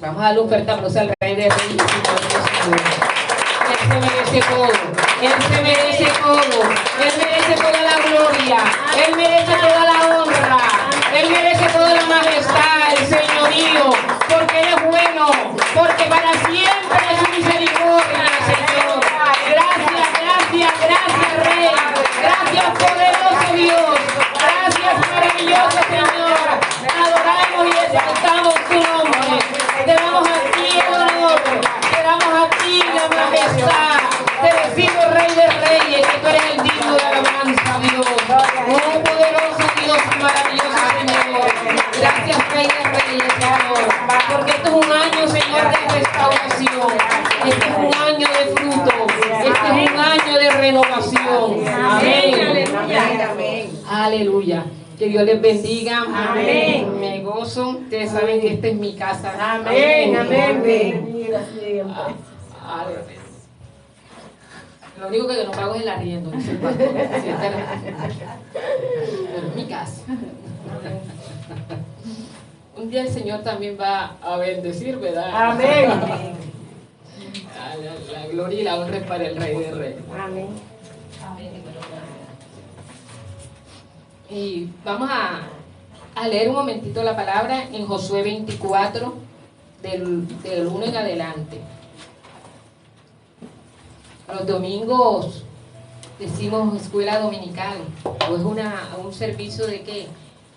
Vamos a darle un fuerte aplauso al Rey de Reyes. Él se merece todo. Él se merece todo. Él merece toda la gloria. Él merece toda la honra. Él merece toda la majestad, el señorío. Porque Él es bueno. Porque para siempre es su misericordia, Señor. Gracias, gracias, gracias, Rey. Gracias, poderoso Dios. Gracias, maravilloso Señor. Adoramos y exaltamos tu nombre. Te damos a ti el honor. Te damos a ti la majestad. Te decimos, Rey de Reyes, que tú eres el digno de alabanza, Dios. Oh, poderoso Dios y maravilloso Señor. Gracias, Rey de Reyes, Señor. Porque esto es un año, Señor, de restauración. Este es un año de fruto. Este es un año de renovación. Amén. Amén. Aleluya. Que Dios les bendiga. Amén. Me gozo. Ustedes saben que esta es mi casa. Amén. Amén. Lo único que no pago es el arriendo. Dice el pastor. Pero es mi casa. Un día el Señor también va a bendecir, ¿verdad? Amén. La gloria y la honra es para el Rey de Reyes. Amén. Y vamos a leer un momentito la palabra en Josué 24, del 1 en adelante. Los domingos decimos escuela dominical, o es un servicio de que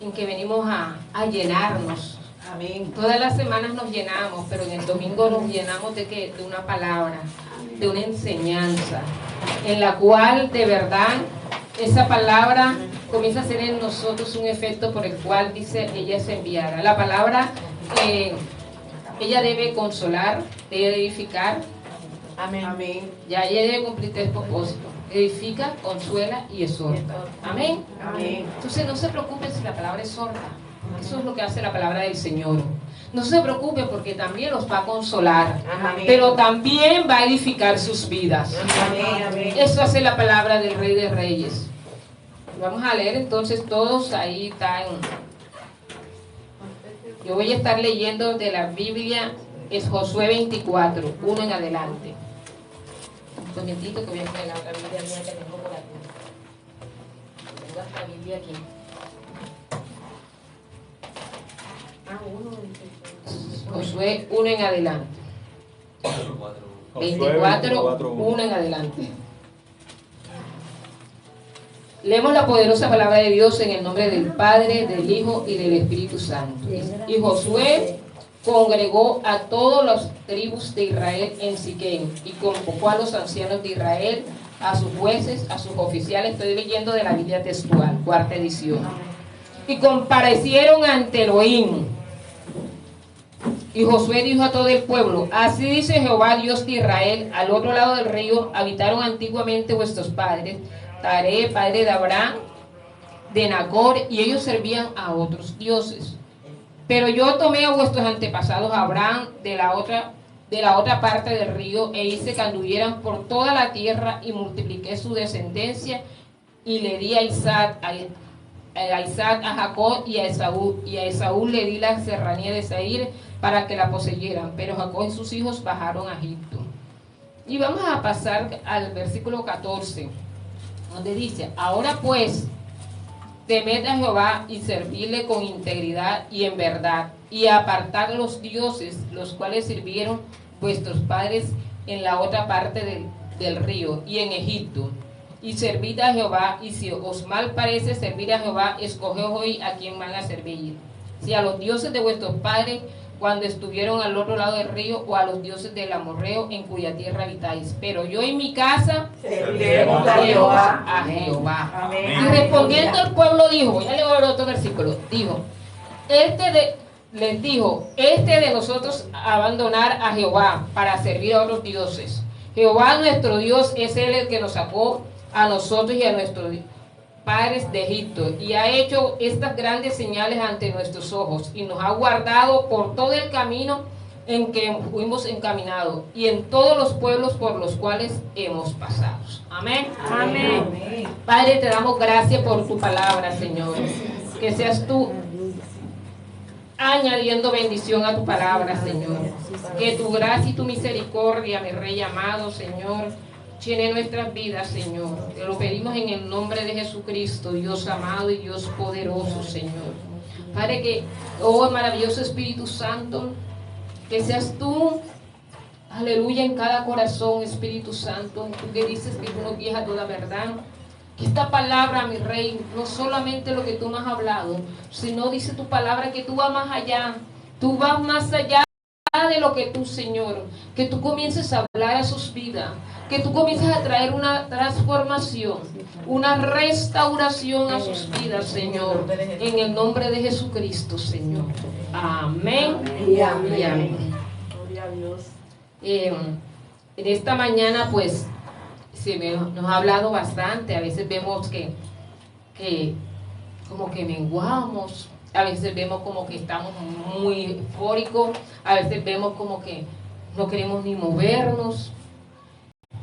en que venimos a llenarnos. Amén. Todas las semanas nos llenamos, pero en el domingo nos llenamos de una palabra, de una enseñanza, en la cual de verdad esa palabra comienza a hacer en nosotros un efecto por el cual dice ella es enviada. La palabra, ella debe consolar, debe edificar. Amén. Amén. Ya ella debe cumplir tres propósitos: edifica, consuela y exhorta. Amén. Amén. Entonces no se preocupen si la palabra es sorda. Eso es lo que hace la palabra del Señor. No se preocupen porque también los va a consolar. Amén. Pero también va a edificar sus vidas. Amén. Amén. Eso hace la palabra del Rey de Reyes. Vamos a leer entonces todos, ahí están. Yo voy a estar leyendo de la Biblia, es Josué 24, 1 en adelante. Un momentito que voy a poner la otra Biblia mía que tengo por aquí. Tengo esta Biblia aquí. Josué 1 en adelante. 24, 1 en adelante. Leemos la poderosa palabra de Dios en el nombre del Padre, del Hijo y del Espíritu Santo. Y Josué congregó a todas las tribus de Israel en Siquem y convocó a los ancianos de Israel, a sus jueces, a sus oficiales. Estoy leyendo de la Biblia textual, cuarta edición. Y comparecieron ante Elohim. Y Josué dijo a todo el pueblo: así dice Jehová, Dios de Israel: al otro lado del río habitaron antiguamente vuestros padres, Taré, padre de Abraham, de Nacor, y ellos servían a otros dioses. Pero yo tomé a vuestros antepasados Abraham de la otra parte del río, e hice que anduvieran por toda la tierra, y multipliqué su descendencia, y le di a Isaac, a Jacob y a Esaú, y a Esaú le di la serranía de Seir para que la poseyeran, pero Jacob y sus hijos bajaron a Egipto. Y vamos a pasar al versículo 14, donde dice: ahora pues, temed a Jehová y servidle con integridad y en verdad, y apartad los dioses, los cuales sirvieron vuestros padres en la otra parte del río y en Egipto, y servid a Jehová. Y si os mal parece servir a Jehová, escoged hoy a quién van a servir, si a los dioses de vuestros padres cuando estuvieron al otro lado del río, o a los dioses del amorreo en cuya tierra habitáis. Pero yo y mi casa serviremos a Jehová. Amén. Y respondiendo el pueblo dijo, voy a leer el otro versículo, dijo, les dijo, de nosotros abandonar a Jehová para servir a otros dioses. Jehová nuestro Dios es Él el que nos sacó a nosotros y a nuestros padres de Egipto, y ha hecho estas grandes señales ante nuestros ojos, y nos ha guardado por todo el camino en que fuimos encaminados, y en todos los pueblos por los cuales hemos pasado. Amén. Amén. Amén. Padre, te damos gracias por tu palabra, Señor. Que seas tú añadiendo bendición a tu palabra, Señor. Que tu gracia y tu misericordia, mi Rey amado, Señor, llene nuestras vidas, Señor. Te lo pedimos en el nombre de Jesucristo, Dios amado y Dios poderoso, Señor. Padre, que, oh maravilloso Espíritu Santo, que seas tú, aleluya, en cada corazón, Espíritu Santo. Tú que dices que tú nos guías a toda verdad. Que esta palabra, mi Rey, no solamente lo que tú me has hablado, sino dice tu palabra que tú vas más allá. Tú vas más allá de lo que tú, Señor. Que tú comiences a hablar a sus vidas. Que tú comiences a traer una transformación, una restauración a sus vidas, Señor. En el nombre de Jesucristo, Señor. Amén. Y amén. Gloria a Dios. En esta mañana, pues, nos ha hablado bastante. A veces vemos que como que menguamos, a veces vemos como que estamos muy eufóricos, a veces vemos como que no queremos ni movernos.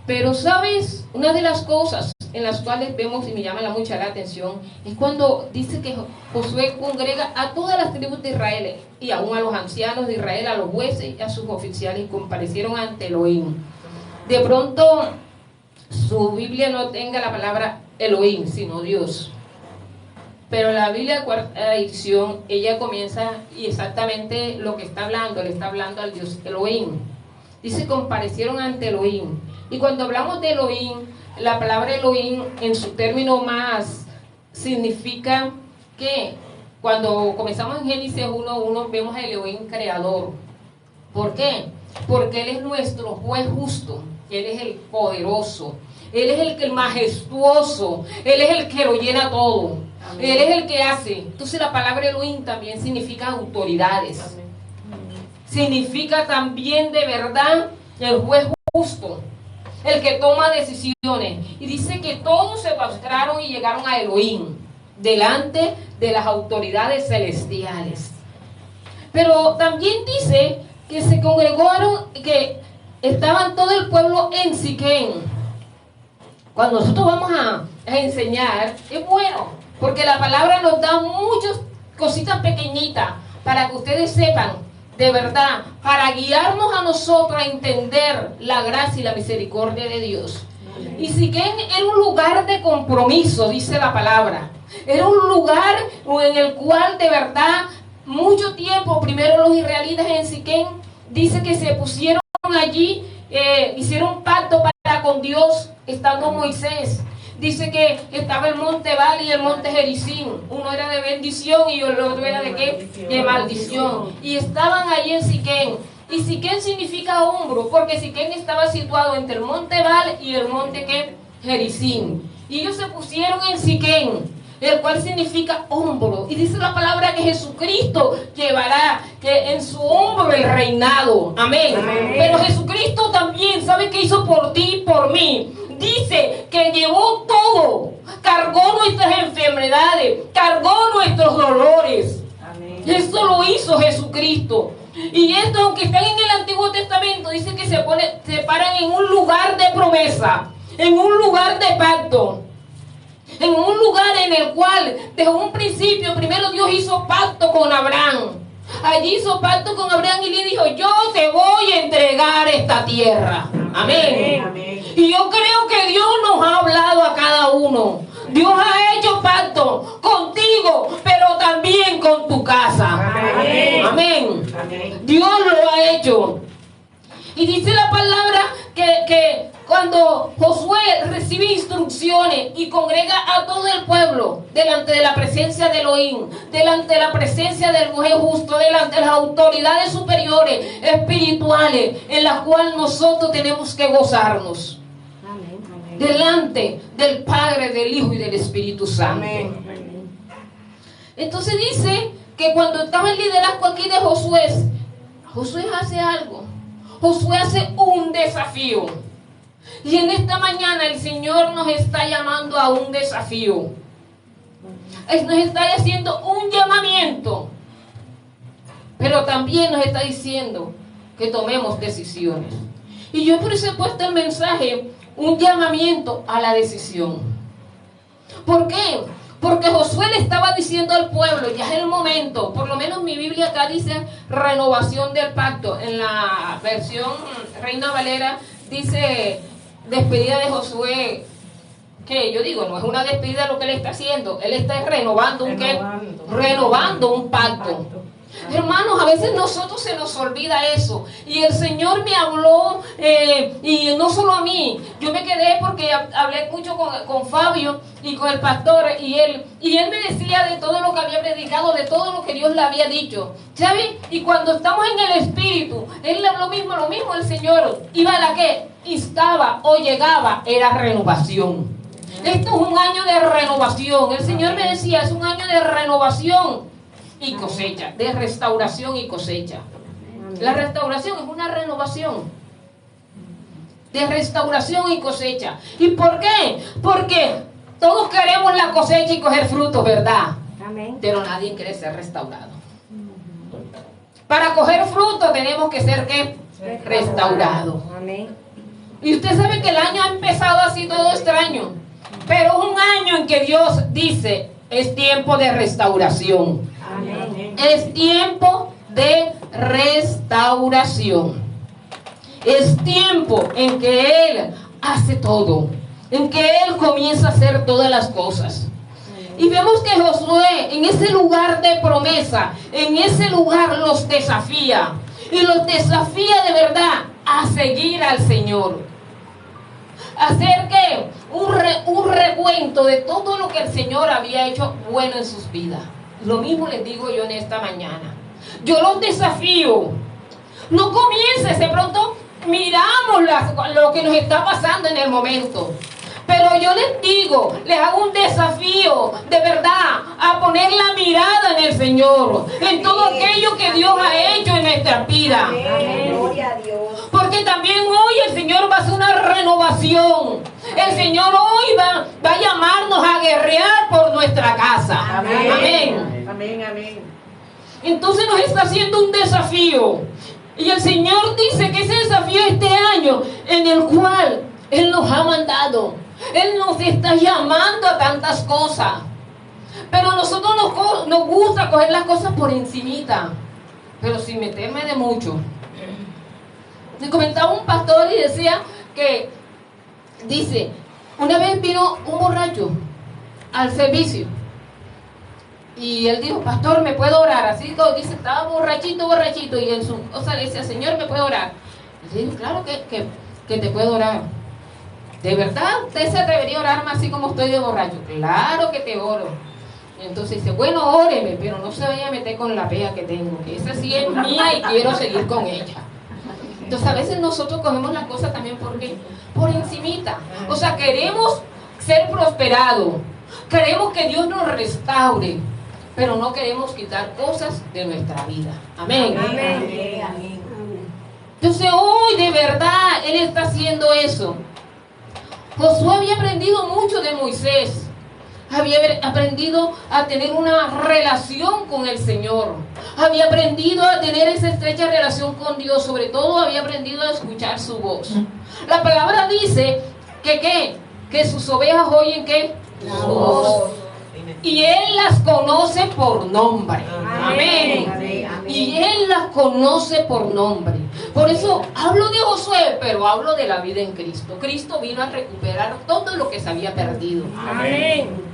Pero sabes, una de las cosas en las cuales vemos y me llama mucha la atención es cuando dice que Josué congrega a todas las tribus de Israel y aún a los ancianos de Israel, a los jueces y a sus oficiales, y comparecieron ante Elohim. De pronto su Biblia no tenga la palabra Elohim, sino Dios. Pero la Biblia de cuarta edición, ella comienza y exactamente lo que está hablando, le está hablando al Dios Elohim. Dice, comparecieron ante Elohim. Y cuando hablamos de Elohim, la palabra Elohim en su término más significa que cuando comenzamos en Génesis 1:1 vemos a Elohim creador. ¿Por qué? Porque Él es nuestro juez justo, Él es el poderoso, Él es el majestuoso, Él es el que lo llena todo. Amén. Él es el que hace. Entonces la palabra Elohim también significa autoridades. Amén. Significa también de verdad el juez justo, el que toma decisiones. Y dice que todos se postraron y llegaron a Elohim, delante de las autoridades celestiales. Pero también dice que se congregaron, que estaban todo el pueblo en Siquén. Cuando nosotros vamos a enseñar, es bueno, porque la palabra nos da muchas cositas pequeñitas para que ustedes sepan, de verdad, para guiarnos a nosotros a entender la gracia y la misericordia de Dios. Y Siquén era un lugar de compromiso, dice la palabra. Era un lugar en el cual de verdad mucho tiempo, primero los israelitas en Siquén, dice que se pusieron allí, hicieron un pacto para con Dios, estando Moisés. Dice que estaba el monte Bal y el monte Gerizim. Uno era de bendición y el otro era de ¿qué? De maldición. Y estaban allí en Siquén. Y Siquén significa hombro, porque Siquén estaba situado entre el monte Bal y el monte ¿qué? Gerizim. Y ellos se pusieron en Siquén, el cual significa hombro. Y dice la palabra que Jesucristo llevará que en su hombro el reinado. Amén. Amén. Pero Jesucristo también, ¿sabe qué hizo por ti y por mí? Dice que llevó todo, cargó nuestras enfermedades, cargó nuestros dolores. Amén. Eso lo hizo Jesucristo. Y esto, aunque están en el Antiguo Testamento, dice que se paran en un lugar de promesa, en un lugar de pacto, en un lugar en el cual desde un principio primero Dios hizo pacto con Abraham. Allí hizo pacto con Abraham y le dijo, yo te voy a entregar esta tierra. Amén. Amén. Y yo creo que Dios nos ha hablado a cada uno. Dios ha hecho pacto contigo, pero también con tu casa. Amén. Amén. Amén. Dios lo ha hecho. Y dice la palabra que cuando Josué recibe instrucciones y congrega a todo el pueblo delante de la presencia de Elohim, delante de la presencia del juez justo, delante de las autoridades superiores espirituales en las cuales nosotros tenemos que gozarnos. Amén. Delante del Padre, del Hijo y del Espíritu Santo. Amén. Entonces dice que cuando estaba el liderazgo aquí de Josué, Josué hace algo. Josué hace un desafío. Y en esta mañana el Señor nos está llamando a un desafío. Nos está haciendo un llamamiento. Pero también nos está diciendo que tomemos decisiones. Y yo por eso he puesto el mensaje, un llamamiento a la decisión. ¿Por qué? Porque Josué le estaba diciendo al pueblo, ya es el momento, por lo menos mi Biblia acá dice renovación del pacto. En la versión Reina Valera dice despedida de Josué, que yo digo, no es una despedida lo que él está haciendo, él está renovando un pacto. Hermanos, a veces nosotros se nos olvida eso. Y el Señor me habló, y no solo a mí. Yo me quedé porque hablé mucho con Fabio y con el pastor. Y él me decía de todo lo que había predicado, de todo lo que Dios le había dicho. ¿Sabes? Y cuando estamos en el Espíritu, él le habló lo mismo el Señor. Iba a la que instaba o llegaba, era renovación. Esto es un año de renovación. El Señor me decía, es un año de renovación y cosecha, de restauración y cosecha. La restauración es una renovación de restauración y cosecha. ¿Y por qué? Porque todos queremos la cosecha y coger frutos, ¿verdad? Amén. Pero nadie quiere ser restaurado. Para coger frutos tenemos que ser ¿qué? Restaurados. Amén. Y usted sabe que el año ha empezado así todo extraño, pero es un año en que Dios dice, es tiempo de restauración. Amén. Es tiempo de restauración. Es tiempo en que Él hace todo, en que Él comienza a hacer todas las cosas. Y vemos que Josué en ese lugar de promesa, en ese lugar los desafía. Y los desafía de verdad a seguir al Señor. Hacer que un recuento de todo lo que el Señor había hecho bueno en sus vidas. Lo mismo les digo yo en esta mañana. Yo los desafío. No comiences, de pronto miramos lo que nos está pasando en el momento. Pero yo les digo, les hago un desafío de verdad a poner la mirada en el Señor, en todo aquello que Dios ha hecho en nuestra vida. Gloria a Dios. Porque también hoy el Señor va a hacer una renovación. El Señor hoy va a llamarnos a guerrear por nuestra casa. Amén. Amén. Amén, amén. Entonces nos está haciendo un desafío. Y el Señor dice que ese desafío este año en el cual Él nos ha mandado. Él nos está llamando a tantas cosas. Pero a nosotros nos gusta coger las cosas por encimita, pero sin meterme de mucho. Me comentaba un pastor y decía que, dice, una vez vino un borracho al servicio. Y él dijo, pastor, ¿me puedo orar? Así como dice, estaba borrachito. Y en su cosa le decía, Señor, ¿me puedo orar? Y le dijo, claro que te puedo orar. ¿De verdad usted se atrevería a orarme así como estoy de borracho? Claro que te oro. Entonces dice, bueno, óreme, pero no se vaya a meter con la pea que tengo, que esa sí es mía y quiero seguir con ella. Entonces a veces nosotros cogemos las cosas también por encimita. O sea, queremos ser prosperados, queremos que Dios nos restaure, pero no queremos quitar cosas de nuestra vida. Amén. Amén. Amén. Entonces hoy de verdad Él está haciendo eso. Josué había aprendido mucho de Moisés. Había aprendido a tener una relación con el Señor. Había aprendido a tener esa estrecha relación con Dios. Sobre todo había aprendido a escuchar su voz. La palabra dice que sus ovejas oyen ¿qué? Su voz. Y Él las conoce por nombre. Amén. Amén. Y Él las conoce por nombre. Por eso hablo de Josué, pero hablo de la vida en Cristo. Cristo vino a recuperar todo lo que se había perdido. Amén.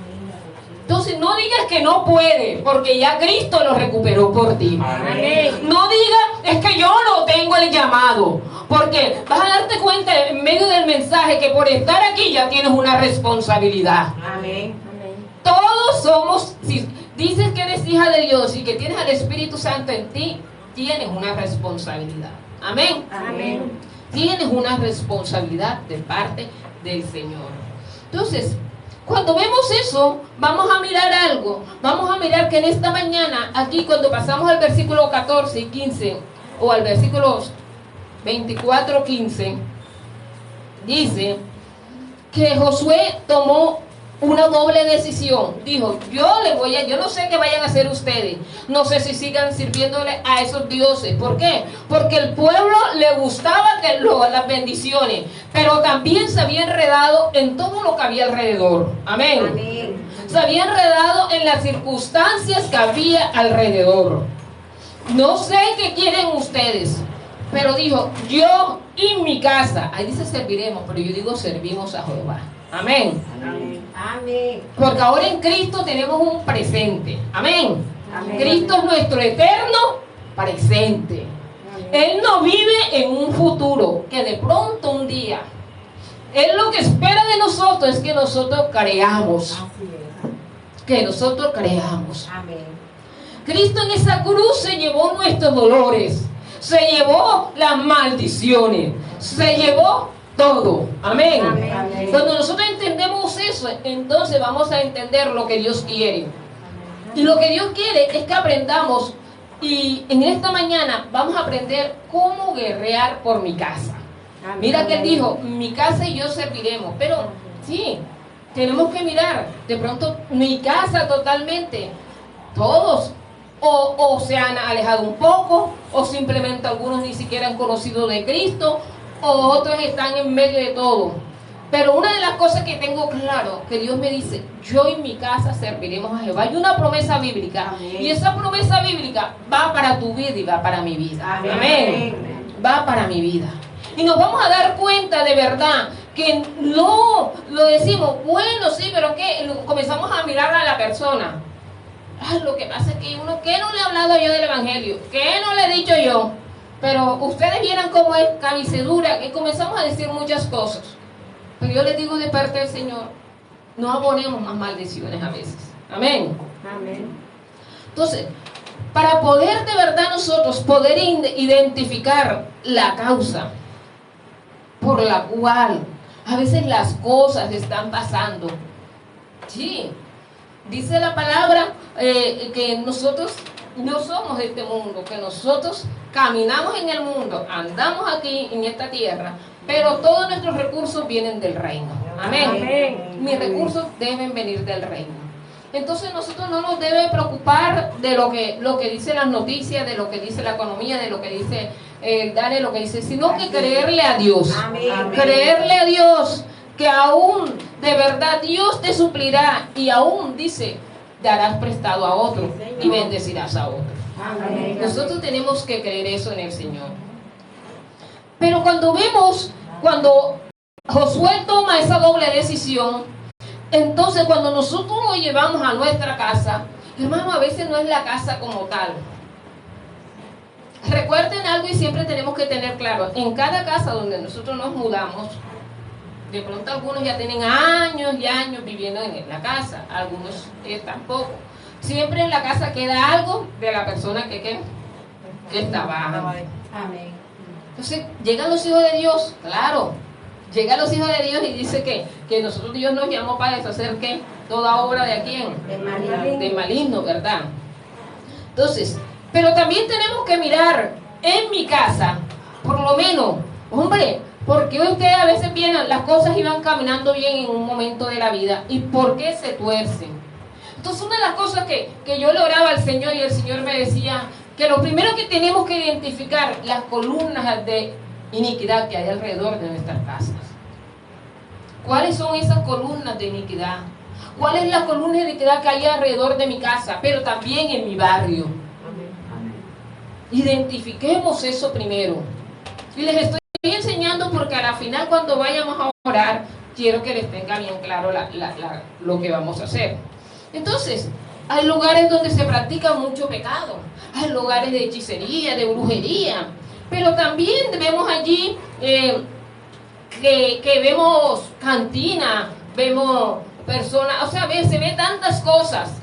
Entonces no digas que no puede, porque ya Cristo lo recuperó por ti. Amén. No digas, es que yo no tengo el llamado, porque vas a darte cuenta en medio del mensaje que por estar aquí ya tienes una responsabilidad. Amén. Todos somos, si dices que eres hija de Dios y que tienes al Espíritu Santo en ti, tienes una responsabilidad. Amén. Amén. Tienes una responsabilidad de parte del Señor. Entonces, cuando vemos eso, vamos a mirar algo. Vamos a mirar que en esta mañana, aquí cuando pasamos al versículo 14 y 15, o al versículo 24, 15, dice que Josué tomó una doble decisión. Dijo, yo no sé qué vayan a hacer ustedes. No sé si sigan sirviéndole a esos dioses. ¿Por qué? Porque el pueblo le gustaba las bendiciones, pero también se había enredado en todo lo que había alrededor. Amén. Amén. Se había enredado en las circunstancias que había alrededor. No sé qué quieren ustedes, pero dijo, yo y mi casa, ahí dice serviremos, pero yo digo servimos a Jehová. Amén. Amén. Amén. Porque ahora en Cristo tenemos un presente. Amén. Amén. Cristo es nuestro eterno presente. Amén. Él no vive en un futuro, que de pronto un día, Él lo que espera de nosotros es que nosotros creamos. Así es. Que nosotros creamos. Amén. Cristo en esa cruz se llevó nuestros dolores, se llevó las maldiciones, se llevó todo. Amén. Amén. Amén. Cuando nosotros entendemos eso, entonces vamos a entender lo que Dios quiere. Y lo que Dios quiere es que aprendamos, y en esta mañana vamos a aprender cómo guerrear por mi casa. Amén. Mira que Él dijo, mi casa y yo serviremos, pero sí, tenemos que mirar, de pronto mi casa totalmente, todos o se han alejado un poco, o simplemente algunos ni siquiera han conocido de Cristo, o otros están en medio de todo. Pero una de las cosas que tengo claro, que Dios me dice, yo y mi casa serviremos a Jehová. Hay una promesa bíblica. Amén. Y esa promesa bíblica va para tu vida y va para mi vida. Amén. Amén. Va para mi vida. Y nos vamos a dar cuenta de verdad que no lo decimos, bueno, sí, pero que comenzamos a mirar a la persona. Lo que pasa es que uno, ¿qué no le he hablado yo del Evangelio? ¿Qué no le he dicho yo? Pero ustedes vieran cómo es cabecedura, que comenzamos a decir muchas cosas. Pero yo les digo de parte del Señor, no abonemos más maldiciones a veces. Amén. Amén. Entonces, para poder de verdad nosotros poder identificar la causa por la cual a veces las cosas están pasando. Sí, dice la palabra que nosotros no somos de este mundo, que nosotros caminamos en el mundo, andamos aquí en esta tierra, pero todos nuestros recursos vienen del reino. Amén. Amén. Mis recursos deben venir del reino. Entonces nosotros no nos debe preocupar de lo que dicen las noticias, de lo que dice la economía, de lo que dice Dale, lo que dice, sino que creerle a Dios. Amén. Creerle a Dios que aún de verdad Dios te suplirá y aún dice, darás prestado a otro y bendecirás a otro. Amén. Nosotros tenemos que creer eso en el Señor. Pero cuando vemos, cuando Josué toma esa doble decisión, entonces cuando nosotros lo llevamos a nuestra casa, hermano, a veces no es la casa como tal. Recuerden algo y siempre tenemos que tener claro, en cada casa donde nosotros nos mudamos, de pronto algunos ya tienen años y años viviendo en la casa, algunos tampoco. Siempre en la casa queda algo de la persona que estaba. Amén. Entonces, llegan los hijos de Dios, claro, llegan los hijos de Dios y dice que nosotros Dios nos llamó para deshacer ¿qué? Toda obra de quién, de maligno, ¿verdad? Entonces, pero también tenemos que mirar en mi casa, por lo menos, hombre, porque ustedes a veces vienen, las cosas iban caminando bien en un momento de la vida, ¿y por qué se tuercen? Entonces una de las cosas que yo le oraba al Señor y el Señor me decía, que lo primero que tenemos que identificar, las columnas de iniquidad que hay alrededor de nuestras casas. ¿Cuáles son esas columnas de iniquidad? ¿Cuál es la columna de iniquidad que hay alrededor de mi casa, pero también en mi barrio? Identifiquemos eso primero. Y les estoy enseñando porque a la final cuando vayamos a orar, quiero que les tenga bien claro lo que vamos a hacer. Entonces, hay lugares donde se practica mucho pecado. Hay lugares de hechicería, de brujería. Pero también vemos allí que vemos cantina, vemos personas, o sea, se ve tantas cosas.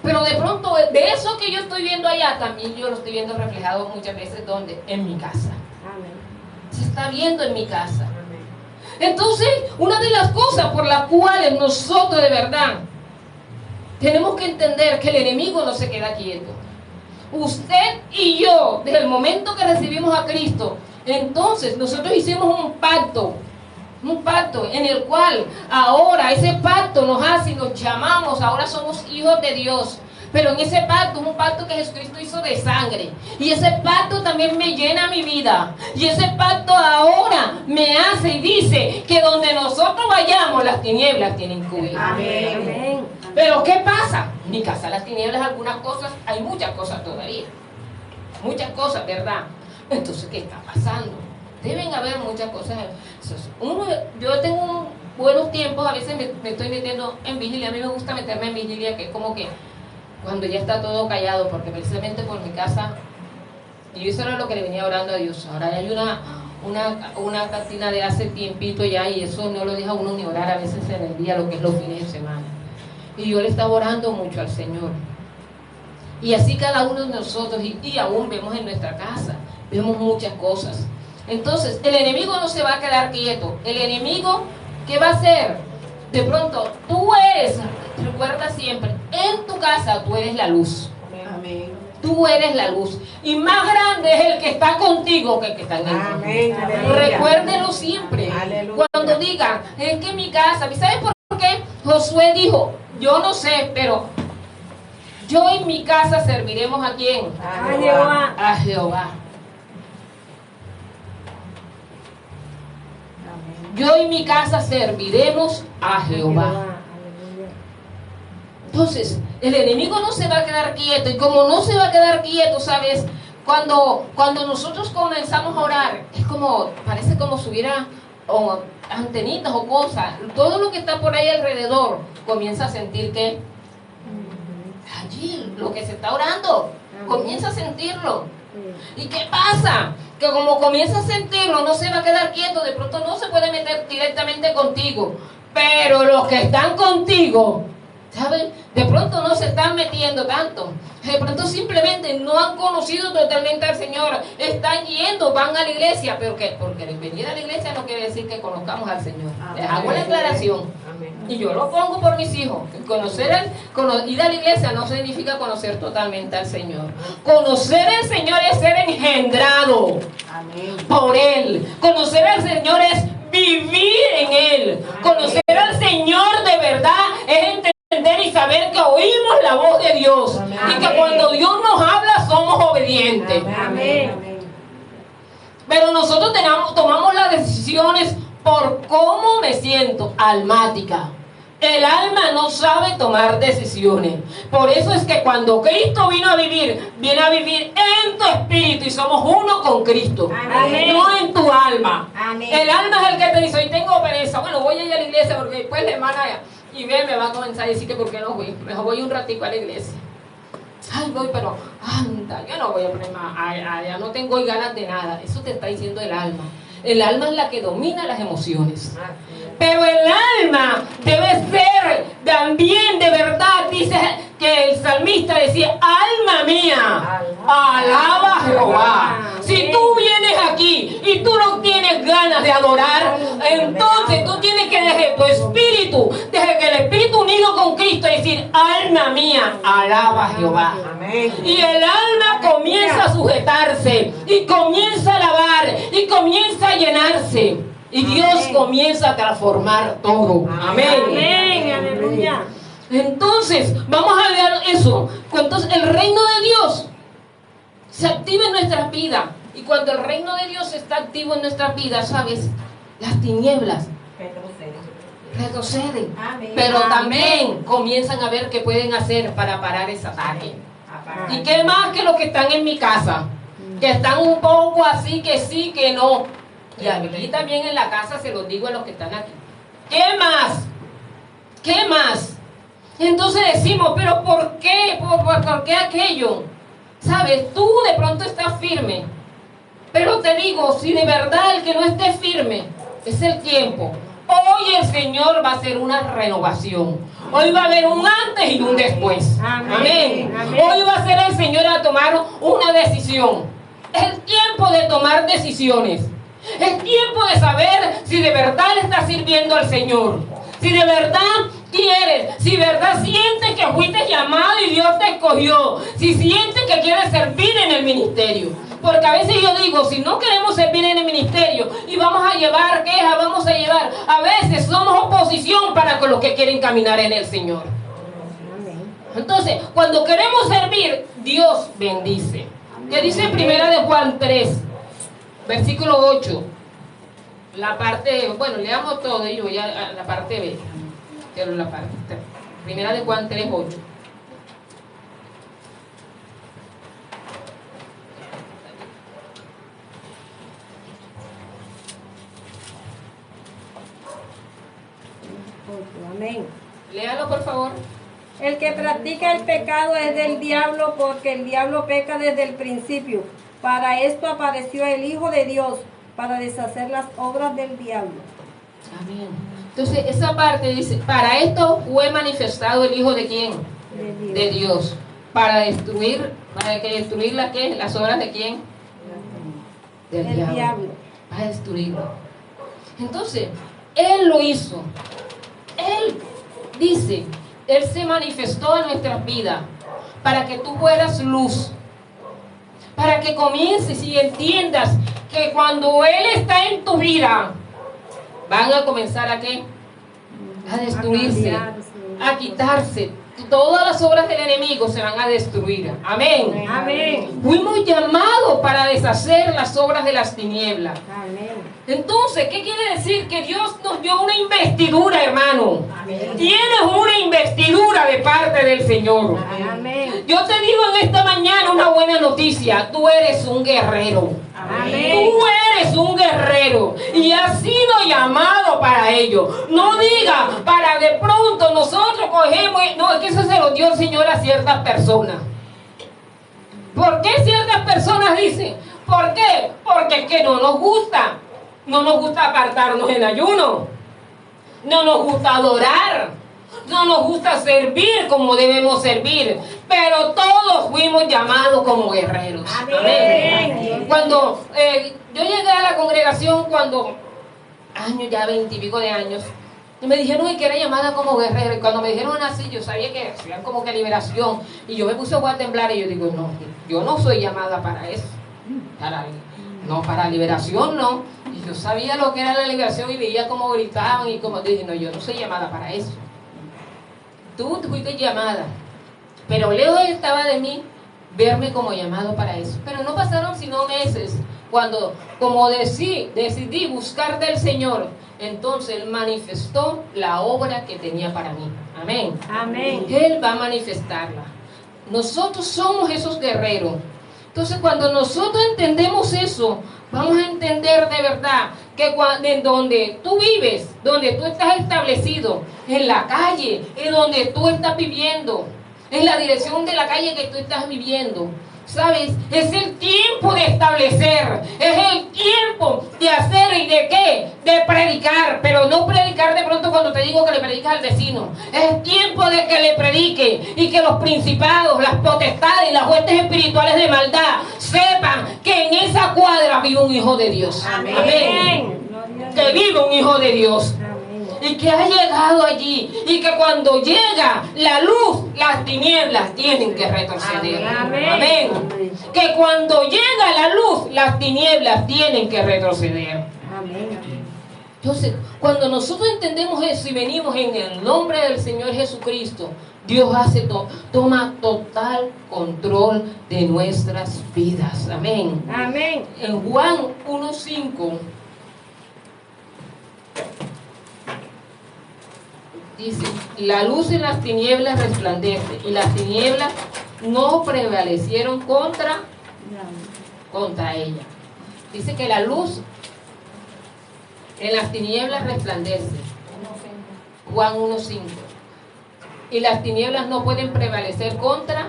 Pero de pronto, de eso que yo estoy viendo allá, también yo lo estoy viendo reflejado muchas veces, ¿dónde? En mi casa. Se está viendo en mi casa. Entonces, una de las cosas por las cuales nosotros de verdad tenemos que entender que el enemigo no se queda quieto. Usted y yo, desde el momento que recibimos a Cristo, entonces nosotros hicimos un pacto en el cual ahora ese pacto nos hace y nos llamamos, ahora somos hijos de Dios. Pero en ese pacto es un pacto que Jesucristo hizo de sangre. Y ese pacto también me llena mi vida. Y ese pacto ahora me hace y dice que donde nosotros vayamos, las tinieblas tienen que huir. Amén. Pero ¿qué pasa? En mi casa las tinieblas, algunas cosas, hay muchas cosas todavía. Muchas cosas, ¿verdad? Entonces, ¿qué está pasando? Deben haber muchas cosas. Yo tengo buenos tiempos, a veces me estoy metiendo en vigilia. A mí me gusta meterme en vigilia, que es como que cuando ya está todo callado, porque precisamente por mi casa, y eso era lo que le venía orando a Dios. Ahora hay una cantina de hace tiempito ya, y eso no lo deja uno ni orar a veces en el día, lo que es los fines de semana. Y yo le estaba orando mucho al Señor. Y así cada uno de nosotros, y aún vemos en nuestra casa, vemos muchas cosas. Entonces, el enemigo no se va a quedar quieto. El enemigo, ¿qué va a hacer? De pronto, tú eres, recuerda siempre, en tu casa tú eres la luz. Amén. Tú eres la luz. Y más grande es el que está contigo que el que está en el mundo. Amén. Recuérdenlo siempre. Aleluya. Cuando digan, es que mi casa, ¿sabes por qué? Josué dijo, yo no sé, pero yo y mi casa serviremos ¿a quién? A Jehová. A Jehová. Yo y mi casa serviremos a Jehová. Entonces, el enemigo no se va a quedar quieto. Y como no se va a quedar quieto, ¿sabes? Cuando nosotros comenzamos a orar, es como, parece como si hubiera antenitas o cosas. Todo lo que está por ahí alrededor comienza a sentir que allí, lo que se está orando, comienza a sentirlo. ¿Y qué pasa? Que como comienza a sentirlo, no se va a quedar quieto. De pronto no se puede meter directamente contigo, pero los que están contigo, ¿saben? De pronto no se están metiendo tanto. De pronto simplemente no han conocido totalmente al Señor. Están yendo, van a la iglesia. ¿Pero qué? Porque venir a la iglesia no quiere decir que conozcamos al Señor. Les hago la aclaración. Y yo lo pongo por mis hijos. Ir a la iglesia no significa conocer totalmente al Señor. Conocer al Señor es ser engendrado por Él. Conocer al Señor es vivir en Él. Conocer al Señor de verdad es entender y saber que oímos la voz de Dios. Y que cuando Dios nos habla somos obedientes. Pero nosotros tomamos las decisiones por cómo me siento, almática. El alma no sabe tomar decisiones. Por eso es que cuando Cristo viene a vivir en tu espíritu y somos uno con Cristo. Amén. No en tu alma. Amén. El alma es el que te dice, hoy tengo pereza. Bueno, voy a ir a la iglesia porque después la hermana y me va a comenzar a decir que por qué no voy. Mejor voy un ratico a la iglesia. Ay, voy, pero anda, yo no voy a poner más. Ya no tengo ganas de nada. Eso te está diciendo el alma. El alma es la que domina las emociones. Pero el alma debe ser también de verdad. Dice que el salmista decía, alma mía, alaba a Jehová. Si tú vienes aquí y tú no tienes ganas de adorar, entonces tú tienes que dejar tu espíritu, desde que el espíritu unido con Cristo, decir, alma mía, alaba a Jehová. Y el alma comienza a sujetarse y comienza a alabar y comienza a llenarse. Y Dios comienza a transformar todo. Amén. Amén. Aleluya. Entonces, vamos a ver eso. Entonces, el reino de Dios se activa en nuestras vidas. Y cuando el reino de Dios está activo en nuestras vidas, ¿sabes? Las tinieblas retroceden. Amén. Pero Amén. también comienzan a ver qué pueden hacer para parar ese ataque. ¿Y qué más que los que están en mi casa? Que están un poco así, que sí, que no. Y aquí también en la casa se los digo a los que están aquí. ¿Qué más? ¿Qué más? Entonces decimos, ¿pero por qué? ¿Por qué aquello? ¿Sabes? Tú de pronto estás firme. Pero te digo, si de verdad el que no esté firme, es el tiempo. Hoy el Señor va a hacer una renovación. Hoy va a haber un antes y un después. Amén. Amén. Hoy va a ser el Señor a tomar una decisión. Es el tiempo de tomar decisiones. Es tiempo de saber si de verdad le estás sirviendo al Señor. Si de verdad quieres, si de verdad sientes que fuiste llamado y Dios te escogió. Si sientes que quieres servir en el ministerio. Porque a veces yo digo, si no queremos servir en el ministerio y vamos a llevar quejas, a veces somos oposición para con los que quieren caminar en el Señor. Entonces, cuando queremos servir, Dios bendice. ¿Qué dice en 1 Juan 3, versículo 8? La parte, bueno, leamos todo y voy a la parte B. Quiero la parte Primera de Juan 3:8. Amén. Léalo, por favor. El que practica el pecado es del diablo, porque el diablo peca desde el principio. Para esto apareció el Hijo de Dios, para deshacer las obras del diablo. Amén. Entonces, esa parte dice, para esto fue manifestado el Hijo de quién? De Dios. Para destruir las obras de quién? Del diablo. Para destruirlo. Entonces, Él lo hizo. Él dice, Él se manifestó en nuestras vidas para que tú fueras luz, para que comiences y entiendas que cuando Él está en tu vida, van a comenzar a ¿qué? A destruirse, a quitarse. Todas las obras del enemigo se van a destruir. Amén. Amén. Fuimos llamados para deshacer las obras de las tinieblas. Amén. Entonces, ¿qué quiere decir? Que Dios nos dio una investidura, hermano. Amén. Tienes una investidura de parte del Señor. Amén. Yo te digo en esta mañana una buena noticia. Tú eres un guerrero. Amén. Tú eres un guerrero y has sido llamado para ello. No diga, para de pronto nosotros cogemos. No, es que eso se lo dio el Señor a ciertas personas. ¿Por qué ciertas personas dicen? ¿Por qué? Porque es que no nos gusta. No nos gusta apartarnos en ayuno. No nos gusta adorar. No nos gusta servir como debemos servir. Pero todos fuimos llamados como guerreros. Amén. Cuando yo llegué a la congregación, años ya 20 y pico de años, y me dijeron que era llamada como guerrero. Y cuando me dijeron así, yo sabía que hacían como que liberación. Y yo me puse a temblar y yo digo, no, yo no soy llamada para eso. Para liberación no. Y yo sabía lo que era la liberación y veía cómo gritaban y como dije, no, yo no soy llamada para eso. Tú fuiste llamada, pero lejos estaba de mí verme como llamado para eso. Pero no pasaron sino meses cuando, como decidí buscar del Señor, entonces Él manifestó la obra que tenía para mí. Amén. Amén. Él va a manifestarla. Nosotros somos esos guerreros. Entonces, cuando nosotros entendemos eso, vamos a entender de verdad que en donde tú vives, donde tú estás establecido, en la calle, en donde tú estás viviendo, en la dirección de la calle que tú estás viviendo, ¿sabes? Es el tiempo de establecer, es el tiempo de hacer y de qué, de predicar, pero no predicar de pronto cuando te digo que le predicas al vecino. Es tiempo de que le predique y que los principados, las potestades y las huestes espirituales de maldad sepan que en esa cuadra vive un hijo de Dios. Amén. Amén. Que vive un hijo de Dios. Y que ha llegado allí. Y que cuando llega la luz, las tinieblas tienen que retroceder. Amén. Amén. Que cuando llega la luz, las tinieblas tienen que retroceder. Amén. Entonces, cuando nosotros entendemos eso y venimos en el nombre del Señor Jesucristo, Dios toma total control de nuestras vidas. Amén. Amén. En Juan 1:5 dice, la luz en las tinieblas resplandece y las tinieblas no prevalecieron contra ella. Dice que la luz en las tinieblas resplandece. Juan 1:5. Y las tinieblas no pueden prevalecer contra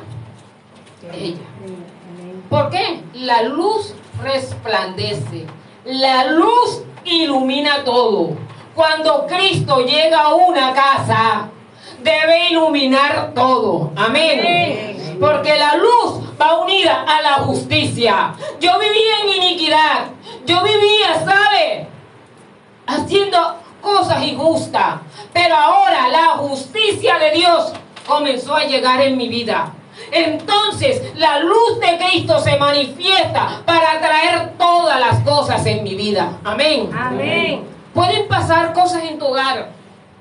ella. ¿Por qué? La luz resplandece. La luz ilumina todo. Cuando Cristo llega a una casa, debe iluminar todo. Amén. Porque la luz va unida a la justicia. Yo vivía en iniquidad. Yo vivía, ¿sabe? Haciendo cosas injustas. Pero ahora la justicia de Dios comenzó a llegar en mi vida. Entonces la luz de Cristo se manifiesta para traer todas las cosas en mi vida. Amén. Amén. Pueden pasar cosas en tu hogar,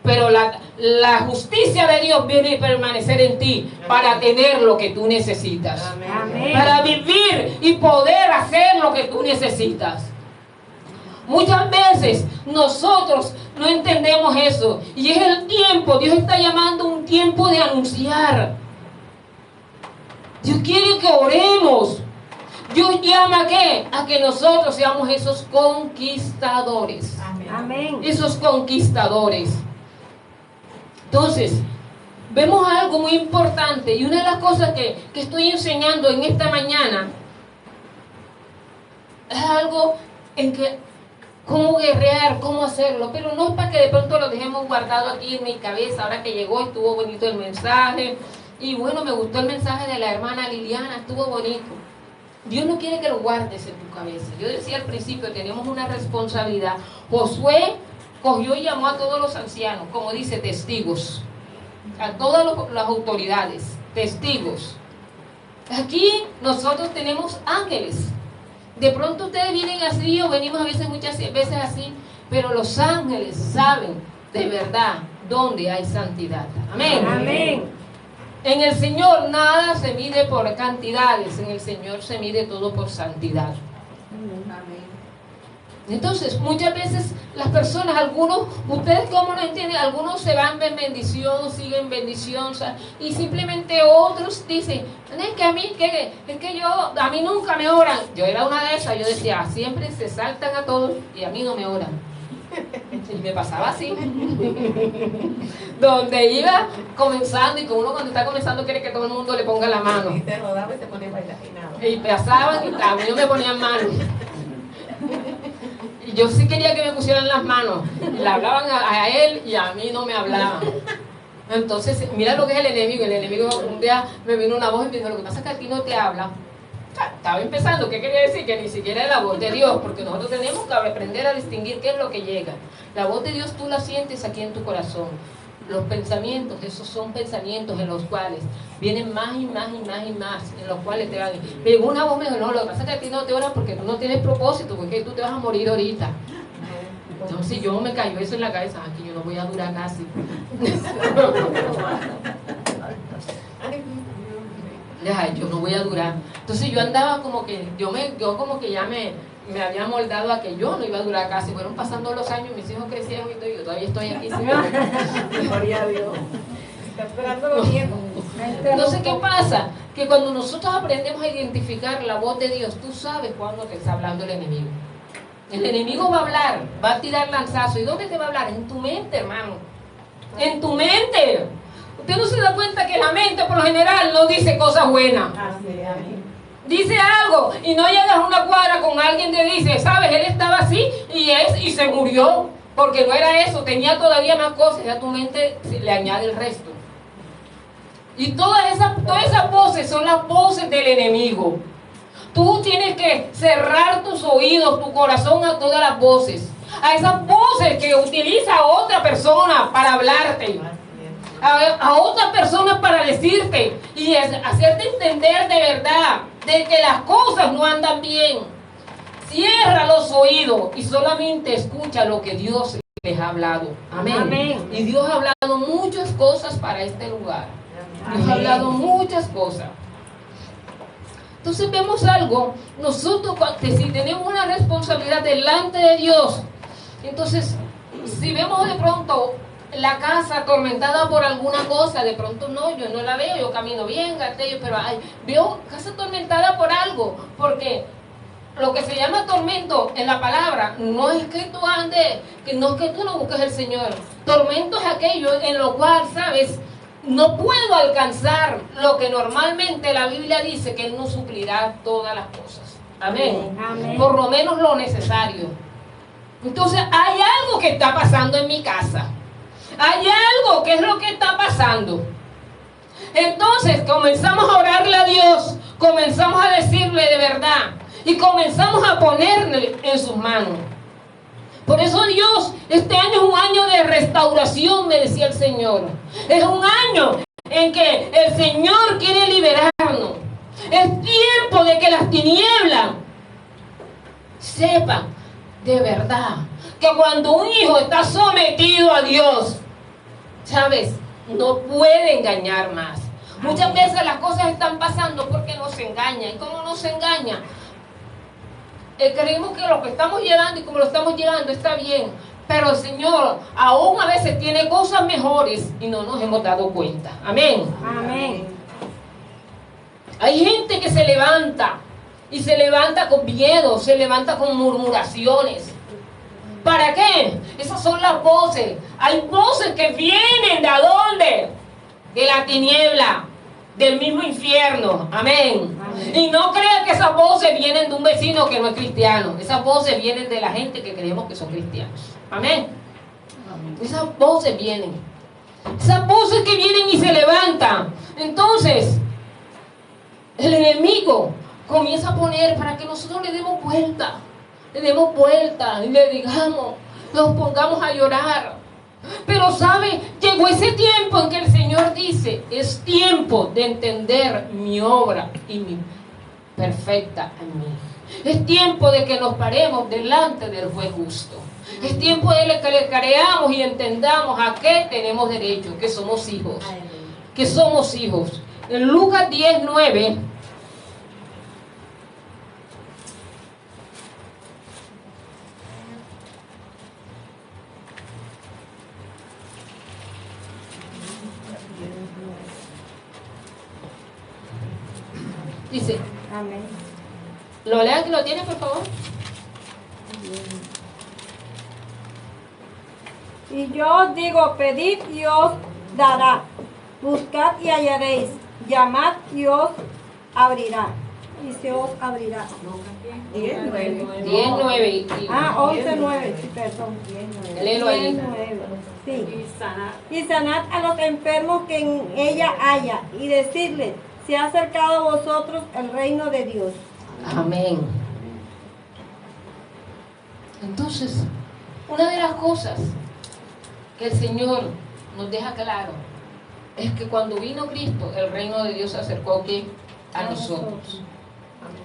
pero la justicia de Dios viene a permanecer en ti para tener lo que tú necesitas. Amén. Para vivir y poder hacer lo que tú necesitas. Muchas veces nosotros no entendemos eso. Y es el tiempo, Dios está llamando un tiempo de anunciar. Dios quiere que oremos. Dios llama ¿a qué? A que nosotros seamos esos conquistadores. Amén. Esos conquistadores. Entonces, vemos algo muy importante. Y una de las cosas que estoy enseñando en esta mañana es algo en que cómo guerrear, cómo hacerlo, pero no es para que de pronto lo dejemos guardado aquí en mi cabeza. Ahora que llegó estuvo bonito el mensaje, y bueno, me gustó el mensaje de la hermana Liliana, estuvo bonito. Dios no quiere que lo guardes en tu cabeza. Yo decía al principio, tenemos una responsabilidad. Josué cogió y llamó a todos los ancianos, como dice, testigos, a todas las autoridades, testigos. Aquí nosotros tenemos ángeles. De pronto ustedes vienen así, o venimos a veces, muchas veces así, pero los ángeles saben de verdad dónde hay santidad. Amén. Amén. En el Señor nada se mide por cantidades, en el Señor se mide todo por santidad. Amén. Entonces, muchas veces las personas, algunos, ustedes como no entienden, algunos se van en bendición, siguen bendición, y simplemente otros dicen, es que a mí, a mí nunca me oran. Yo era una de esas, yo decía, siempre se saltan a todos y a mí no me oran. Y me pasaba así. Donde iba comenzando, y como uno cuando está comenzando quiere que todo el mundo le ponga la mano. Y se rodaba y se ponía a bailar y nada. Y pasaban y a mí no me ponían manos. Y yo sí quería que me pusieran las manos. Y le hablaban a él y a mí no me hablaban. Entonces, mira lo que es el enemigo. El enemigo, un día me vino una voz y me dijo, lo que pasa es que a ti no te habla. Estaba empezando, ¿qué quería decir? Que ni siquiera es la voz de Dios, porque nosotros tenemos que aprender a distinguir qué es lo que llega. La voz de Dios tú la sientes aquí en tu corazón. Los pensamientos, esos son pensamientos en los cuales vienen más y más y más y más, en los cuales te van. Pero una voz me dijo, no, lo que pasa es que a ti no te oran porque tú no tienes propósito, porque tú te vas a morir ahorita. Entonces yo me cayó eso en la cabeza, aquí yo no voy a durar casi. Yo no voy a durar. Entonces yo andaba como que, yo como que ya me había moldado a que yo no iba a durar casi. Fueron pasando los años, mis hijos crecieron y yo todavía estoy aquí. Gloria a Dios. Está esperando los nietos. Entonces, ¿qué pasa? Que cuando nosotros aprendemos a identificar la voz de Dios, tú sabes cuándo te está hablando el enemigo. El enemigo va a hablar, va a tirar lanzazo. ¿Y dónde te va a hablar? En tu mente, hermano. En tu mente. Usted no se da cuenta que la mente por lo general no dice cosas buenas. Dice algo y no llegas a una cuadra con alguien que dice, sabes, él estaba así y se murió, porque no era eso, tenía todavía más cosas, y a tu mente le añade el resto. Y todas esas voces son las voces del enemigo. Tú tienes que cerrar tus oídos, tu corazón a todas las voces, a esas voces que utiliza otra persona para hablarte, a otras personas para decirte y hacerte entender de verdad de que las cosas no andan bien. Cierra los oídos y solamente escucha lo que Dios les ha hablado. Amén. Amén. Y Dios ha hablado muchas cosas para este lugar. Dios ha hablado muchas cosas. Entonces vemos algo, nosotros que si tenemos una responsabilidad delante de Dios, entonces si vemos de pronto la casa atormentada por alguna cosa, de pronto no, yo no la veo, yo camino bien, pero veo casa atormentada por algo, porque lo que se llama tormento en la palabra no es que tú andes, no es que tú no busques el Señor. Tormento es aquello en lo cual, sabes, no puedo alcanzar lo que normalmente la Biblia dice, que Él nos suplirá todas las cosas. Amén. Amén. Por lo menos lo necesario. Entonces hay algo que está pasando en mi casa. Hay algo, ¿qué es lo que está pasando? Entonces comenzamos a orarle a Dios, comenzamos a decirle de verdad y comenzamos a ponerle en sus manos. Por eso Dios, este año es un año de restauración, me decía el Señor. Es un año en que el Señor quiere liberarnos. Es tiempo de que las tinieblas sepan de verdad que cuando un hijo está sometido a Dios, ¿sabes? No puede engañar más. Muchas veces las cosas están pasando porque nos engaña. ¿Y cómo nos engaña? creemos que lo que estamos llevando y como lo estamos llevando está bien, pero el Señor aún a veces tiene cosas mejores y no nos hemos dado cuenta. Amén. Amén. Hay gente que se levanta y se levanta con miedo, se levanta con murmuraciones. ¿Para qué? Esas son las voces. Hay voces que vienen ¿de dónde? De la tiniebla, del mismo infierno. Amén. Amén. Y no crean que esas voces vienen de un vecino que no es cristiano. Esas voces vienen de la gente que creemos que son cristianos. Amén. Amén. Esas voces vienen. Esas voces que vienen y se levantan. Entonces, el enemigo comienza a poner para que nosotros le demos vuelta y le digamos, nos pongamos a llorar. Pero sabe, llegó ese tiempo en que el Señor dice, es tiempo de entender mi obra y mi perfecta en mí. Es tiempo de que nos paremos delante del juez justo. Es tiempo de que le creamos y entendamos a qué tenemos derecho, que somos hijos. Que somos hijos. En Lucas 10:9 dice, amén. ¿Lo lean que lo tiene, por favor? Y yo os digo, pedid y os dará, buscad y hallaréis, llamad y os abrirá, y se os abrirá. 10:9. 11:9, sí, perdón. Léelo ahí. 10:9, sí. Y sanad a los enfermos que en ella haya, y decirles, se ha acercado a vosotros el reino de Dios. Amén. Entonces, una de las cosas que el Señor nos deja claro es que cuando vino Cristo, el reino de Dios se acercó a nosotros.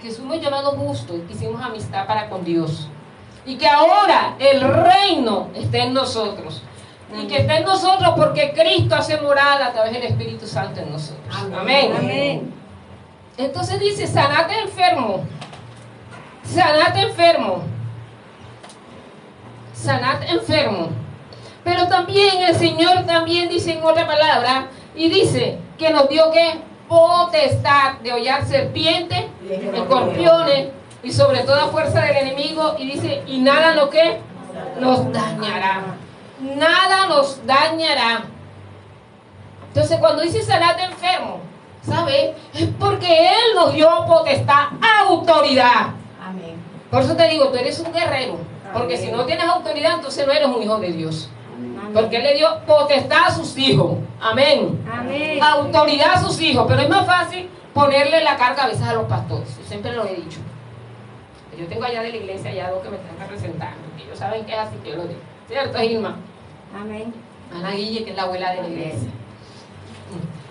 Que fuimos llamados justos y hicimos amistad para con Dios. Y que ahora el reino está en nosotros. Y que está en nosotros porque Cristo hace morada a través del Espíritu Santo en nosotros. Amén. Amén. Entonces dice, sanate enfermo. Sanate enfermo. Sanate enfermo. Pero también el Señor también dice en otra palabra, y dice que nos dio que potestad de hollar serpientes, escorpiones y sobre toda fuerza del enemigo, y dice, y nada lo que nos dañará. Nada nos dañará. Entonces cuando dice sanate enfermo, ¿sabe? Es porque Él nos dio potestad, autoridad. Amén. Por eso te digo, tú eres un guerrero. Porque si no tienes autoridad, entonces no eres un hijo de Dios. Porque Él le dio potestad a sus hijos. Amén. Amén. Autoridad a sus hijos. Pero es más fácil ponerle la carga a veces a los pastores. Yo siempre lo he dicho. Yo tengo allá de la iglesia allá dos que me están representando. Y ellos saben que es así que yo lo digo. ¿Cierto, Irma? Amén. Ana Guille, que es la abuela de la iglesia.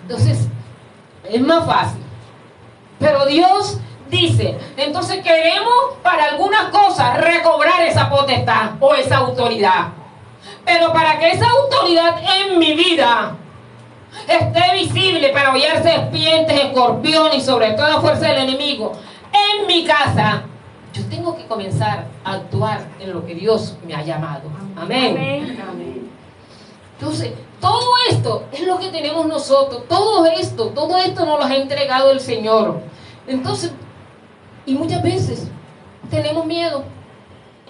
Entonces, es más fácil. Pero Dios dice, entonces queremos para algunas cosas recobrar esa potestad o esa autoridad. Pero para que esa autoridad en mi vida esté visible para hollar serpientes, escorpiones y sobre toda fuerza del enemigo en mi casa, yo tengo que comenzar a actuar en lo que Dios me ha llamado. Amén. Amén. Amén. Entonces, todo esto es lo que tenemos nosotros. Todo esto nos lo ha entregado el Señor. Entonces, y muchas veces tenemos miedo.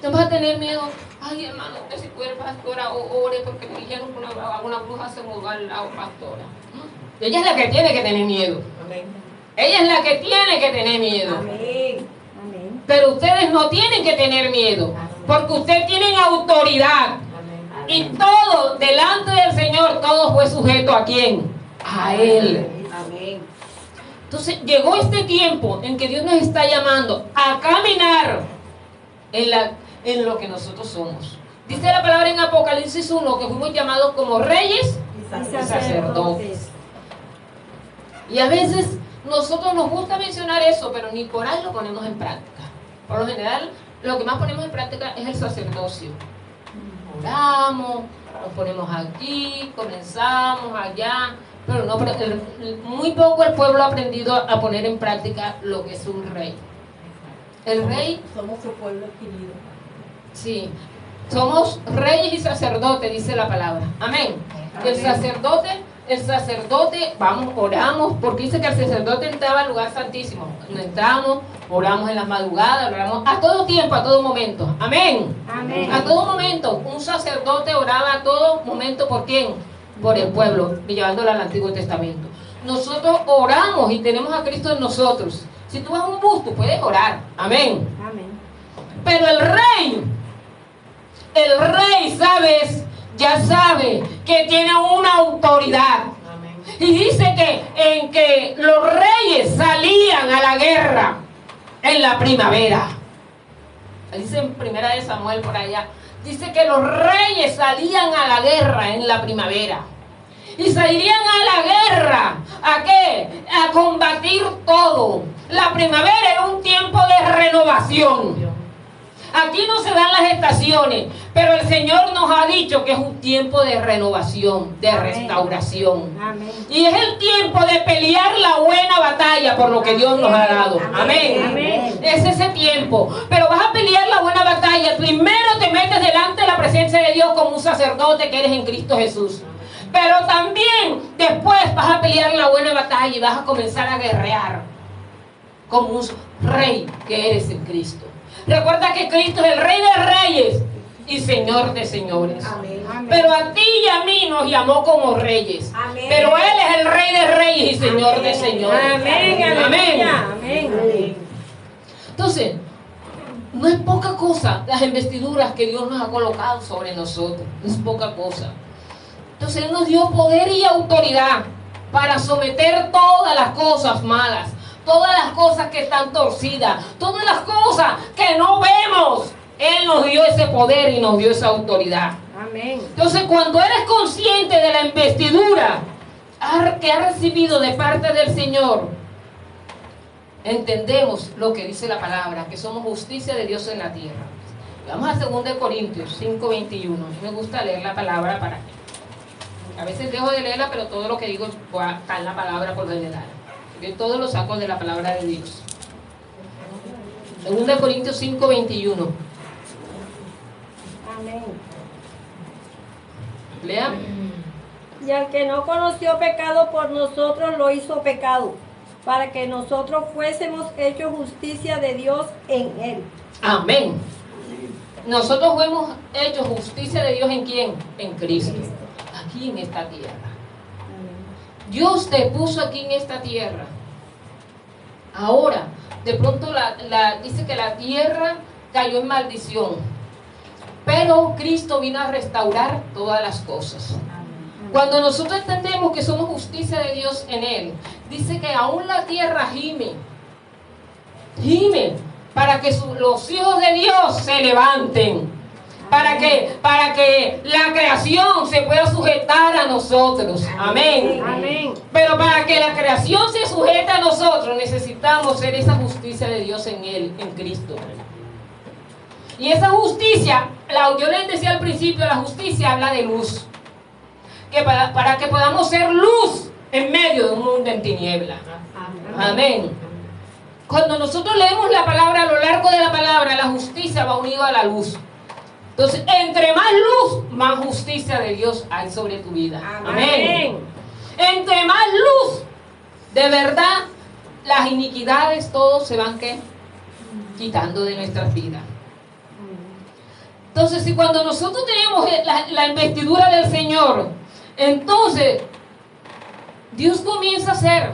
Vamos a tener miedo. Ay, hermano, usted si puede, pastora, ore porque me dijeron que una bruja se mudó al lado, pastora. Ella es la que tiene que tener miedo. Amén. Ella es la que tiene que tener miedo. Amén. Amén. Pero ustedes no tienen que tener miedo, porque ustedes tienen autoridad. Y todo, delante del Señor, todo fue sujeto ¿a quién? A Él. Amén. Entonces llegó este tiempo en que Dios nos está llamando a caminar en lo que nosotros somos. Dice la palabra en Apocalipsis 1 que fuimos llamados como reyes y sacerdotes. Y a veces nosotros nos gusta mencionar eso, pero ni por ahí lo ponemos en práctica. Por lo general, lo que más ponemos en práctica es el sacerdocio. Oramos, nos ponemos aquí, comenzamos allá, pero no, muy poco el pueblo ha aprendido a poner en práctica lo que es un rey. El rey, Somos su pueblo adquirido. sí, somos reyes y sacerdotes, dice la palabra. Amén. El sacerdote, vamos, oramos, porque dice que el sacerdote entraba al lugar santísimo. Entramos, oramos en las madrugadas, oramos a todo tiempo, a todo momento. Amén. Amén. A todo momento, un sacerdote oraba a todo momento, ¿por quién? Por el pueblo, llevándolo al Antiguo Testamento. Nosotros oramos y tenemos a Cristo en nosotros. Si tú vas a un bus, tú puedes orar. Amén. Amén. Pero el rey, ¿sabes? Ya sabe que tiene una autoridad. Amén. Y dice que los reyes salían a la guerra en la primavera. Dice en Primera de Samuel por allá. Dice que los reyes salían a la guerra en la primavera. Y saldrían a la guerra. ¿A qué? A combatir todo. La primavera era un tiempo de renovación. Aquí no se dan las estaciones, pero el Señor nos ha dicho que es un tiempo de renovación, de restauración. Amén. Y es el tiempo de pelear la buena batalla por lo que Dios nos ha dado. Amén. Amén. Es ese tiempo. Pero vas a pelear la buena batalla. Primero te metes delante de la presencia de Dios como un sacerdote que eres en Cristo Jesús. Pero también después vas a pelear la buena batalla y vas a comenzar a guerrear como un rey que eres en Cristo. Recuerda que Cristo es el Rey de Reyes y Señor de Señores. Amén. Pero a ti y a mí nos llamó como reyes. Amén. Pero Él es el Rey de Reyes y Señor de Señores. Amén. Amén. Amén. Entonces, no es poca cosa las investiduras que Dios nos ha colocado sobre nosotros. No es poca cosa. Entonces Él nos dio poder y autoridad para someter todas las cosas malas, todas las cosas que están torcidas, todas las cosas que no vemos. Él nos dio ese poder y nos dio esa autoridad. Amén. Entonces, cuando eres consciente de la investidura que has recibido de parte del Señor, entendemos lo que dice la palabra, que somos justicia de Dios en la tierra. Vamos a 2 Corintios 5:21. Me gusta leer la palabra para que a veces dejo de leerla, pero todo lo que digo está en la palabra por general. Yo todo lo saco de la palabra de Dios. 2 Corintios 5:21. Amén. Lea. Y al que no conoció pecado por nosotros lo hizo pecado, para que nosotros fuésemos hechos justicia de Dios en él. Amén. Nosotros fuimos hechos justicia de Dios ¿en quién? En Cristo. Aquí en esta tierra. Dios te puso aquí en esta tierra. Ahora, de pronto dice que la tierra cayó en maldición. Pero Cristo vino a restaurar todas las cosas. Cuando nosotros entendemos que somos justicia de Dios en Él, dice que aún la tierra gime para que los hijos de Dios se levanten. Para que la creación se pueda sujetar a nosotros. Amén. Amén. Pero para que la creación se sujete a nosotros, necesitamos ser esa justicia de Dios en Él, en Cristo. Y esa justicia, yo les decía al principio, la justicia habla de luz. Que para que podamos ser luz en medio de un mundo en tiniebla. Amén. Cuando nosotros leemos la palabra, a lo largo de la palabra, la justicia va unida a la luz. Entonces, entre más luz, más justicia de Dios hay sobre tu vida. Amén. Entre más luz, de verdad, las iniquidades, todos se van quitando de nuestras vidas. Entonces, si cuando nosotros tenemos la investidura del Señor, entonces, Dios comienza a hacer.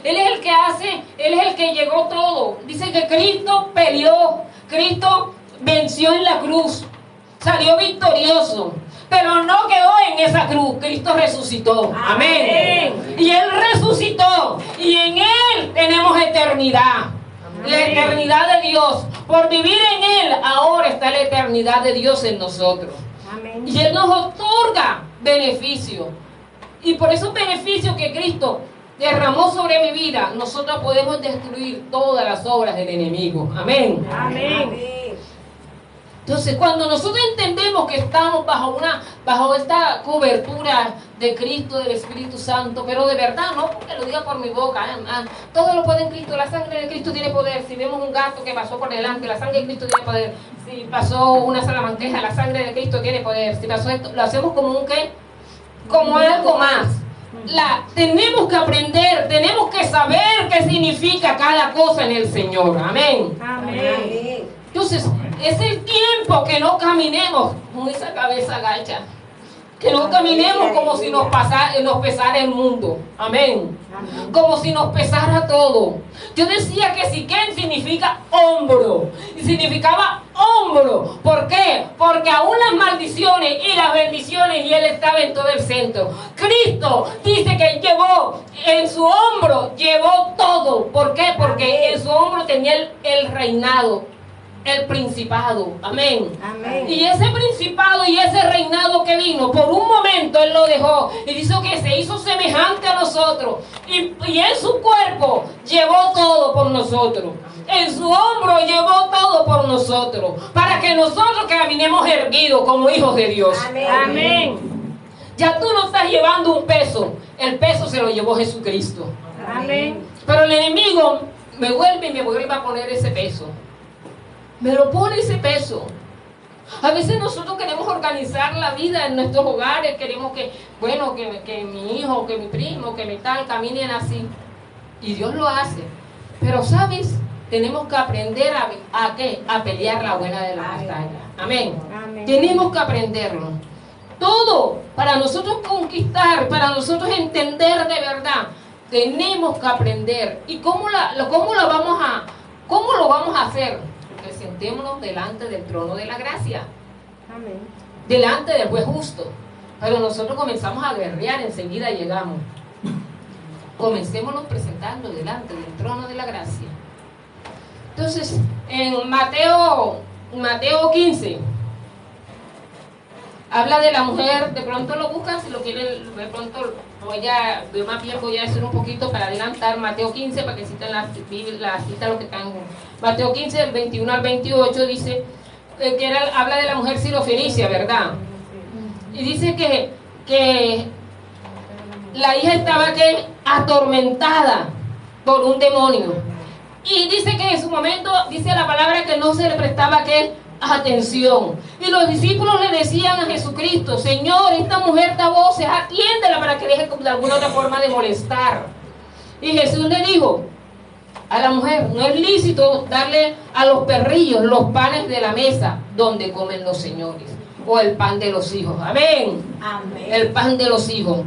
Él es el que hace, Él es el que llegó todo. Dice que Cristo peleó, Cristo venció en la cruz, salió victorioso, pero no quedó en esa cruz. Cristo resucitó. Amén. Y Él resucitó y en Él tenemos eternidad. La eternidad de Dios. Por vivir en Él, ahora está la eternidad de Dios en nosotros. Amén. Y Él nos otorga beneficio. Y por esos beneficios que Cristo derramó sobre mi vida, nosotros podemos destruir todas las obras del enemigo. Amén. Amén. Entonces, cuando nosotros entendemos que estamos bajo esta cobertura de Cristo, del Espíritu Santo, pero de verdad, no porque lo diga por mi boca, todo lo puede en Cristo, la sangre de Cristo tiene poder. Si vemos un gato que pasó por delante, la sangre de Cristo tiene poder. Si pasó una salamanquesa, la sangre de Cristo tiene poder. Si pasó esto, lo hacemos como un ¿qué? Como algo más. Tenemos que aprender, tenemos que saber qué significa cada cosa en el Señor. Amén. Amén. Entonces, es el tiempo que no caminemos con esa cabeza gacha. Que no caminemos como si nos pesara el mundo. Amén. Como si nos pesara todo. Yo decía que Siquén significa hombro. Y significaba hombro. ¿Por qué? Porque aún las maldiciones y las bendiciones, y Él estaba en todo el centro. Cristo dice que llevó en su hombro, llevó todo. ¿Por qué? Porque en su hombro tenía el reinado, el principado. Amén. Amén. Y ese principado y ese reinado que vino, por un momento Él lo dejó y hizo que se hizo semejante a nosotros, y en su cuerpo llevó todo por nosotros, en su hombro llevó todo por nosotros, para que nosotros caminemos erguidos como hijos de Dios. Amén. Amén. Ya tú no estás llevando un peso, el peso se lo llevó Jesucristo. Amén. Pero el enemigo me vuelve a poner ese peso. Me lo pone ese peso. A veces nosotros queremos organizar la vida en nuestros hogares, queremos que mi hijo, que mi primo, que mi tal caminen así. Y Dios lo hace. Pero ¿sabes? Tenemos que aprender a pelear la buena de la batalla. Amén. Amén. Tenemos que aprenderlo. Todo para nosotros conquistar, para nosotros entender de verdad, tenemos que aprender. ¿Y cómo lo vamos a hacer? Presentémonos delante del trono de la gracia. Amén. Delante del juez justo. Pero nosotros comenzamos a guerrear, enseguida llegamos. Comencémonos presentando delante del trono de la gracia. Entonces, en Mateo 15, habla de la mujer. De pronto lo buscan, si lo quieren, de pronto voy a hacer un poquito para adelantar. Mateo 15, para que citen la cita lo que están. Mateo 15, del 21 al 28, dice habla de la mujer sirofenicia, ¿verdad? Y dice que la hija estaba atormentada por un demonio. Y dice que en su momento, dice la palabra, que no se le prestaba atención. Y los discípulos le decían a Jesucristo: Señor, esta mujer da voces, atiéndela para que deje de alguna otra forma de molestar. Y Jesús le dijo a la mujer: no es lícito darle a los perrillos los panes de la mesa donde comen los señores, o el pan de los hijos. Amén. Amén. El pan de los hijos.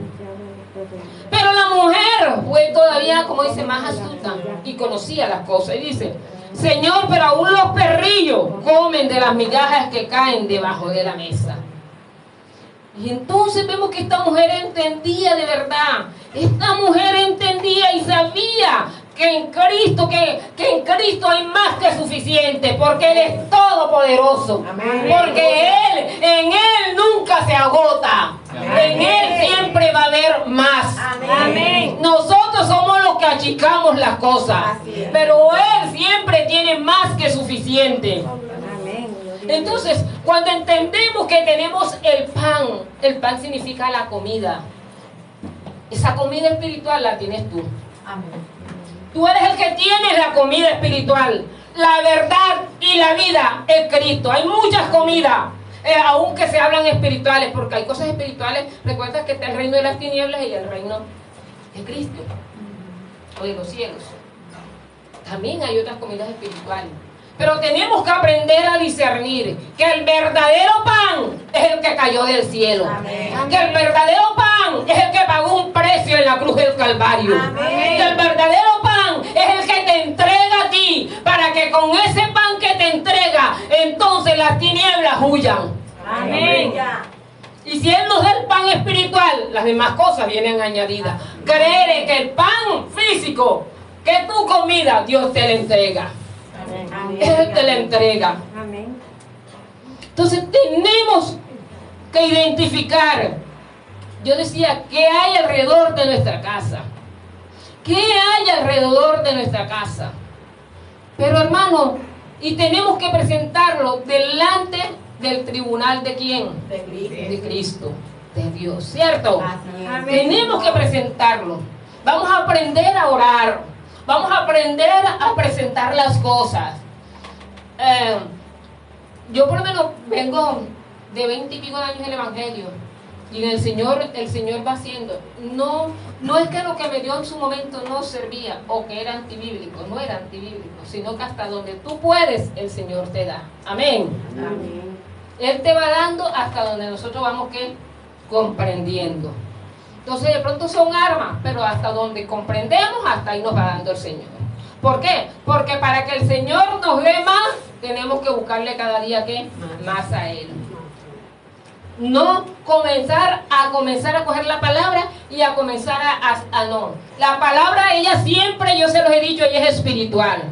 Pero la mujer fue todavía, como dice, más astuta y conocía las cosas. Y dice: Señor, pero aún los perrillos comen de las migajas que caen debajo de la mesa. Y entonces vemos que esta mujer entendía de verdad. Esta mujer entendía y sabía que en Cristo, que en Cristo hay más que suficiente, porque Él es todopoderoso. Amén. Porque en Él nunca se agota. Amén. En Él siempre va a haber más. Amén. Amén. Nosotros somos los que achicamos las cosas, Así es. pero Él siempre tiene más que suficiente. Amén. Entonces, cuando entendemos que tenemos el pan significa la comida. Esa comida espiritual la tienes tú. Amén. Tú eres el que tienes la comida espiritual. La verdad y la vida es Cristo. Hay muchas comidas, aunque se hablan espirituales, porque hay cosas espirituales. Recuerda que está el reino de las tinieblas y el reino de Cristo, o de los cielos. También hay otras comidas espirituales. Pero tenemos que aprender a discernir que el verdadero pan es el que cayó del cielo. Amén. Que el verdadero pan es el que pagó un precio en la cruz del Calvario. Amén. Que el verdadero pan es el que te entrega a ti, para que con ese pan que te entrega, entonces las tinieblas huyan. Amén. Y si Él nos da el pan espiritual, las demás cosas vienen añadidas. Creer que el pan físico, que tu comida, Dios te la entrega. Él te la entrega. Amén. Entonces tenemos que identificar. Yo decía, ¿qué hay alrededor de nuestra casa? ¿Qué hay alrededor de nuestra casa? Pero hermano, y tenemos que presentarlo delante del tribunal de quién? De Cristo. De Cristo, de Dios, ¿cierto? Así es. Amén. Tenemos que presentarlo. Vamos a aprender a orar. Vamos a aprender a presentar las cosas. Yo por lo menos vengo de 20 y pico de años en el Evangelio. Y el Señor va haciendo. No es que lo que me dio en su momento no servía o que era antibíblico. No era antibíblico, sino que hasta donde tú puedes, el Señor te da. Amén. Amén. Él te va dando hasta donde nosotros vamos ¿qué? Comprendiendo. Entonces de pronto son armas, pero hasta donde comprendemos, hasta ahí nos va dando el Señor. ¿Por qué? Porque para que el Señor nos dé más, tenemos que buscarle cada día ¿qué? Más a Él. No comenzar a coger la palabra y a comenzar a no. La palabra, ella siempre, yo se los he dicho, ella es espiritual.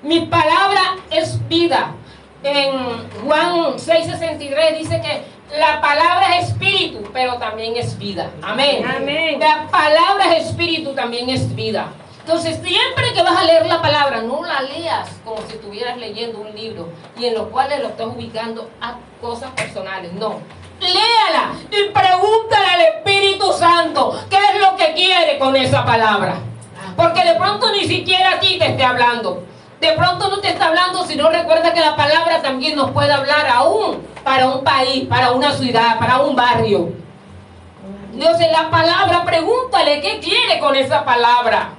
Mi palabra es vida. En Juan 6:63 dice que la palabra es espíritu, pero también es vida. Amén. Amén. La palabra es espíritu, también es vida. Entonces, siempre que vas a leer la palabra, no la leas como si estuvieras leyendo un libro y en los cuales lo estás ubicando a cosas personales. No. Léala y pregúntale al Espíritu Santo qué es lo que quiere con esa palabra. Porque de pronto ni siquiera a ti te esté hablando. De pronto no te está hablando, sino recuerda que la palabra también nos puede hablar aún para un país, para una ciudad, para un barrio. Entonces la palabra, pregúntale qué quiere con esa palabra.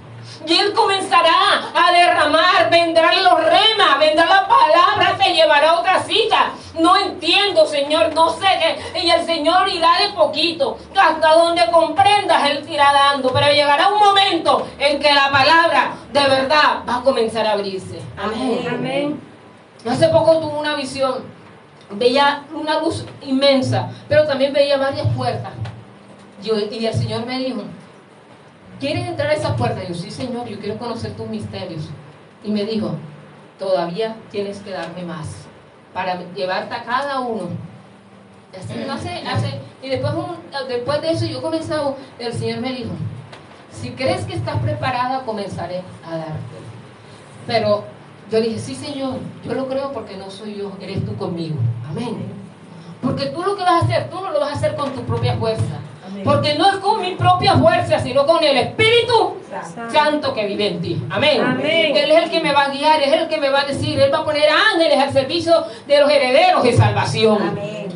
Y Él comenzará a derramar, vendrán los remas, vendrá la palabra, te llevará a otra cita. No entiendo, Señor, no sé qué. Y el Señor irá de poquito, hasta donde comprendas, Él te irá dando. Pero llegará un momento en que la palabra de verdad va a comenzar a abrirse. Amén. Amén. Hace poco tuve una visión, veía una luz inmensa, pero también veía varias puertas. Y el Señor me dijo, ¿quieres entrar a esa puerta? Y yo, sí, Señor, yo quiero conocer tus misterios. Y me dijo, todavía tienes que darme más para llevarte a cada uno. Y después de eso yo comenzaba, el Señor me dijo, si crees que estás preparada, comenzaré a darte. Pero yo dije, sí, Señor, yo lo creo porque no soy yo, eres tú conmigo. Amén. Porque tú lo que vas a hacer, tú no lo vas a hacer con tu propia fuerza. Porque no es con mi propia fuerza, sino con el Espíritu Santo que vive en ti. Amén. Amén. Él es el que me va a guiar, es el que me va a decir, Él va a poner ángeles al servicio de los herederos de salvación. Amén.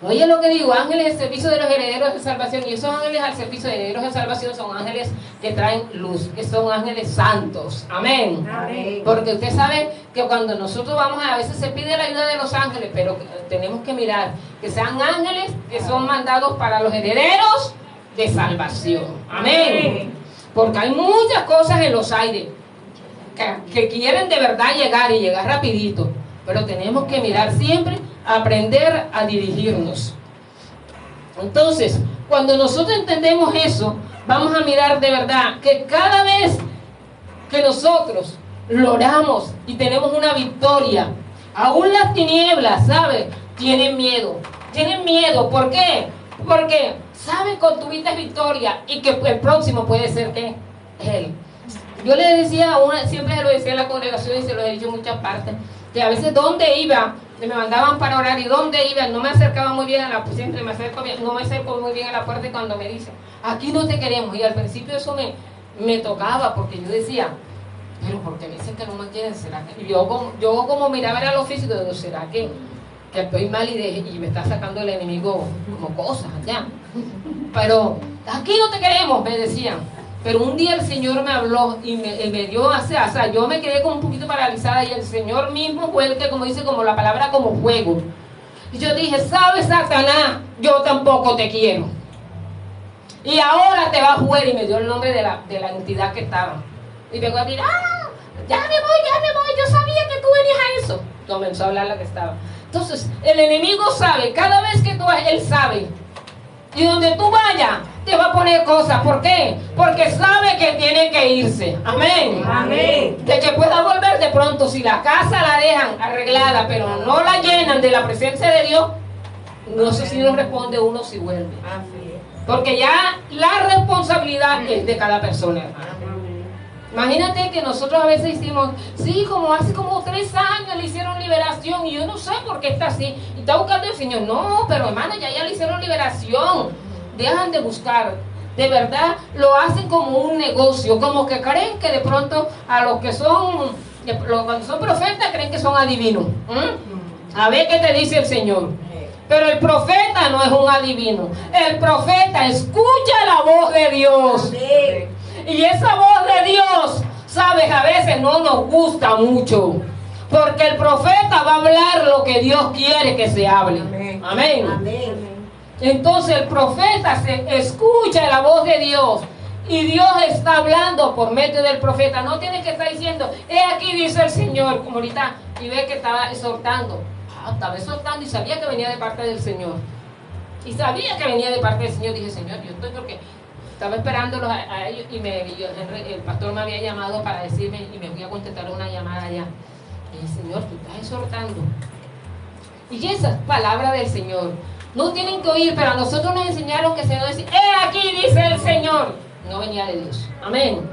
Oye lo que digo, ángeles al servicio de los herederos de salvación. Y esos ángeles al servicio de herederos de salvación son ángeles que traen luz, que son ángeles santos. Amén. Amén. Porque usted sabe que cuando nosotros vamos, a veces se pide la ayuda de los ángeles, pero tenemos que mirar que sean ángeles que son mandados para los herederos de salvación. Amén. Porque hay muchas cosas en los aires que quieren de verdad llegar y llegar rapidito, pero tenemos que mirar siempre, aprender a dirigirnos. Entonces, cuando nosotros entendemos eso, vamos a mirar de verdad que cada vez que nosotros lo oramos y tenemos una victoria, aún las tinieblas, ¿sabes? Tienen miedo. Tienen miedo. ¿Por qué? Porque saben que tuviste victoria y que el próximo puede ser ¿qué? Él. Yo le decía siempre se lo decía a la congregación y se lo he dicho en muchas partes, que a veces donde iba, me mandaban para orar y donde iba, no me acercaba muy bien a la puerta, siempre no me acerco muy bien a la puerta y cuando me dicen, aquí no te queremos, y al principio eso me tocaba porque yo decía, pero ¿por qué me dicen que no me quieren? ¿Será que? Y yo como miraba era lo físico, digo, ¿será que estoy mal y me está sacando el enemigo como cosas allá? Pero aquí no te queremos, me decían. Pero un día el Señor me habló y me dio, o sea, yo me quedé como un poquito paralizada y el Señor mismo fue el que, como dice, como la palabra, como fuego. Y yo dije, ¿sabes, Satanás? Yo tampoco te quiero. Y ahora te vas fuera, y me dio el nombre de la entidad que estaba. Y vengo a decir, ya me voy, yo sabía que tú venías a eso. Comenzó a hablar la que estaba. Entonces, el enemigo sabe, cada vez que tú vas, él sabe. Y donde tú vayas, te va a poner cosas. ¿Por qué? Porque sabe que tiene que irse. Amén. Amén. De que pueda volver de pronto. Si la casa la dejan arreglada, pero no la llenan de la presencia de Dios, no sé si nos responde uno si vuelve. Porque ya la responsabilidad es de cada persona, hermano. Imagínate que nosotros a veces decimos, sí, como hace como 3 años le hicieron liberación y yo no sé por qué está así. Y está buscando el Señor. No, pero hermano, ya le hicieron liberación. Dejan de buscar. De verdad, lo hacen como un negocio. Como que creen que de pronto a los que son, cuando son profetas, creen que son adivinos. A ver qué te dice el Señor. Pero el profeta no es un adivino. El profeta escucha la voz de Dios. Y esa voz de Dios, sabes, a veces no nos gusta mucho. Porque el profeta va a hablar lo que Dios quiere que se hable. Amén. Amén. Entonces el profeta escucha la voz de Dios. Y Dios está hablando por medio del profeta. No tiene que estar diciendo, aquí dice el Señor, como ahorita, y ve que estaba exhortando. Estaba exhortando y sabía que venía de parte del Señor. Y sabía que venía de parte del Señor. Dije, Señor, yo estoy porque estaba esperándolos a ellos y el pastor me había llamado para decirme y me voy a contestar una llamada allá. Y dije, Señor, tú estás exhortando. Y esa es palabra del Señor. No tienen que oír, pero a nosotros nos enseñaron que el Señor decía, aquí dice el Señor. No venía de Dios. Amén.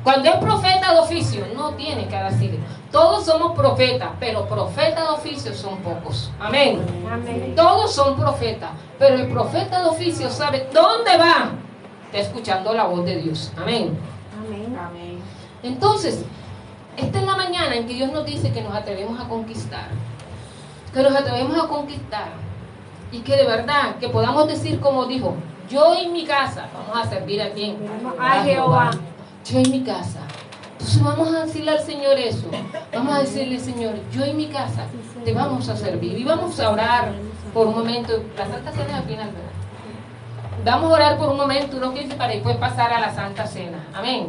Cuando es profeta de oficio, no tiene que decir. Todos somos profetas, pero profetas de oficio son pocos. Amén. Amén. Todos son profetas, pero el profeta de oficio sabe dónde va. Está escuchando la voz de Dios. Amén. Amén. Amén. Entonces, esta es la mañana en que Dios nos dice que nos atrevemos a conquistar. Que nos atrevemos a conquistar. Y que de verdad, que podamos decir como dijo, yo en mi casa, vamos a servir a quién. A Jehová. Yo en mi casa. Entonces vamos a decirle al Señor eso. Vamos a decirle, Señor, yo en mi casa te vamos a servir. Y vamos a orar por un momento. La Santa Cena es al final, ¿verdad? Vamos a orar por un momento, unos 15 para después pasar a la Santa Cena. Amén.